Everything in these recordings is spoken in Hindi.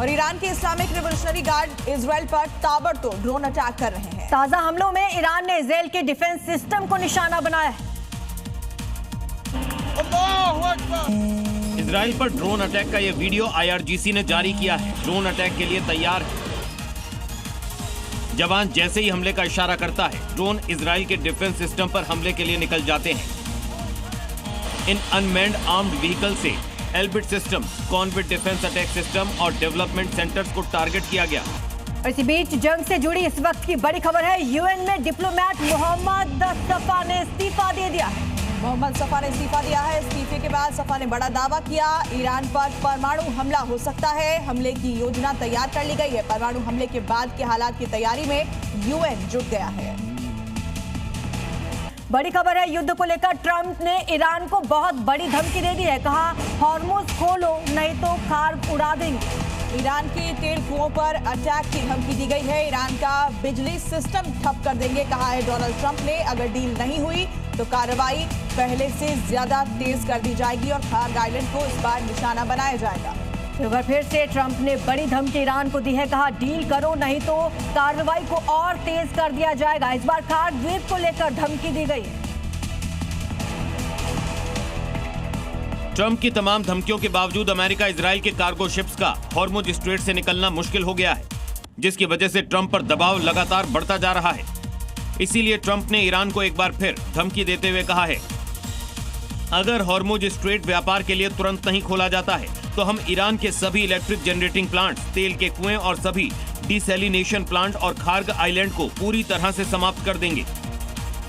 और ईरान के इस्लामिक रिवॉल्यूशनरी गार्ड इजराइल पर ताबड़तोड़ ड्रोन अटैक कर रहे हैं। ताजा हमलों में ईरान ने इजराइल के डिफेंस सिस्टम को निशाना बनाया है। इजराइल पर ड्रोन अटैक का यह वीडियो IRGC ने जारी किया है। ड्रोन अटैक के लिए तैयार है। जवान जैसे ही हमले का इशारा करता है, ड्रोन इजराइल के डिफेंस सिस्टम पर हमले के लिए निकल जाते हैं। इन अनमैन्ड आर्म्ड व्हीकल से एल्बिट सिस्टम, कॉन्विट डिफेंस अटैक सिस्टम और डेवलपमेंट सेंटर्स को टारगेट किया गया। इसी बीच जंग से जुड़ी इस वक्त की बड़ी खबर है। UN में डिप्लोमेट मोहम्मद सफा ने इस्तीफा दे दिया है। मोहम्मद सफा ने इस्तीफा दिया है। इस्तीफे के बाद सफा ने बड़ा दावा किया, ईरान पर परमाणु हमला हो सकता है। हमले की योजना तैयार कर ली गई है। परमाणु हमले के बाद के हालात की तैयारी में UN जुट गया है। बड़ी खबर है, युद्ध को लेकर ट्रंप ने ईरान को बहुत बड़ी धमकी दे दी है। कहा, हॉर्मुज खोलो नहीं तो खार उड़ा देंगे। ईरान के तेल कुओं पर अटैक की धमकी दी गई है। ईरान का बिजली सिस्टम ठप कर देंगे, कहा है डोनाल्ड ट्रंप ने। अगर डील नहीं हुई तो कार्रवाई पहले से ज्यादा तेज कर दी जाएगी और खार्ग आइलैंड को इस बार निशाना बनाया जाएगा। एक बार फिर से ट्रंप ने बड़ी धमकी ईरान को दी है। कहा, डील करो नहीं तो कार्रवाई को और तेज कर दिया जाएगा। इस बार खार्ग द्वीप को लेकर धमकी दी गई है। ट्रंप की तमाम धमकियों के बावजूद अमेरिका इजराइल के कार्गो शिप्स का हॉर्मुज स्ट्रेट से निकलना मुश्किल हो गया है, जिसकी वजह से ट्रंप पर दबाव लगातार बढ़ता जा रहा है। इसीलिए ट्रंप ने ईरान को एक बार फिर धमकी देते हुए कहा है, अगर हॉर्मुज स्ट्रेट व्यापार के लिए तुरंत नहीं खोला जाता है तो हम ईरान के सभी इलेक्ट्रिक जनरेटिंग प्लांट, तेल के कुएं और सभी डिसैलिनेशन प्लांट और खार्ग आइलैंड को पूरी तरह से समाप्त कर देंगे।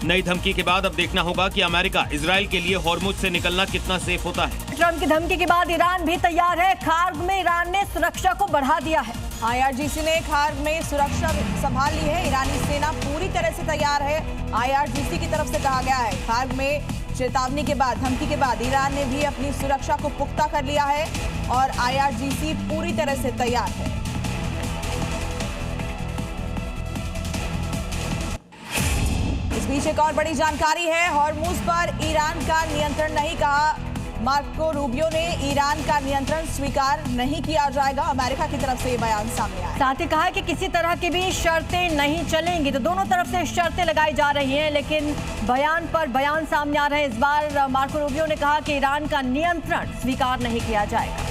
नई धमकी के बाद अब देखना होगा कि अमेरिका इजराइल के लिए हॉर्मुज से निकलना कितना सेफ होता है। ट्रंप की धमकी के बाद ईरान भी तैयार है। खार्ग में ईरान ने सुरक्षा को बढ़ा दिया है। IRGC ने खार्ग में सुरक्षा संभाल ली है। ईरानी सेना पूरी तरह से तैयार है। IRGC की तरफ से कहा गया है, खार्ग में चेतावनी के बाद, धमकी के बाद ईरान ने भी अपनी सुरक्षा को पुख्ता कर लिया है और IRGC पूरी तरह से तैयार है। इस बीच एक और बड़ी जानकारी है, हॉर्मुज पर ईरान का नियंत्रण नहीं, कहा मार्को रूबियो ने ईरान का नियंत्रण स्वीकार नहीं किया जाएगा। अमेरिका की तरफ से ये बयान सामने आया। साथ ही कहा कि किसी तरह की भी शर्तें नहीं चलेंगी। तो दोनों तरफ से शर्तें लगाई जा रही हैं, लेकिन बयान पर बयान सामने आ रहे हैं। इस बार मार्को रूबियो ने कहा कि ईरान का नियंत्रण स्वीकार नहीं किया जाएगा।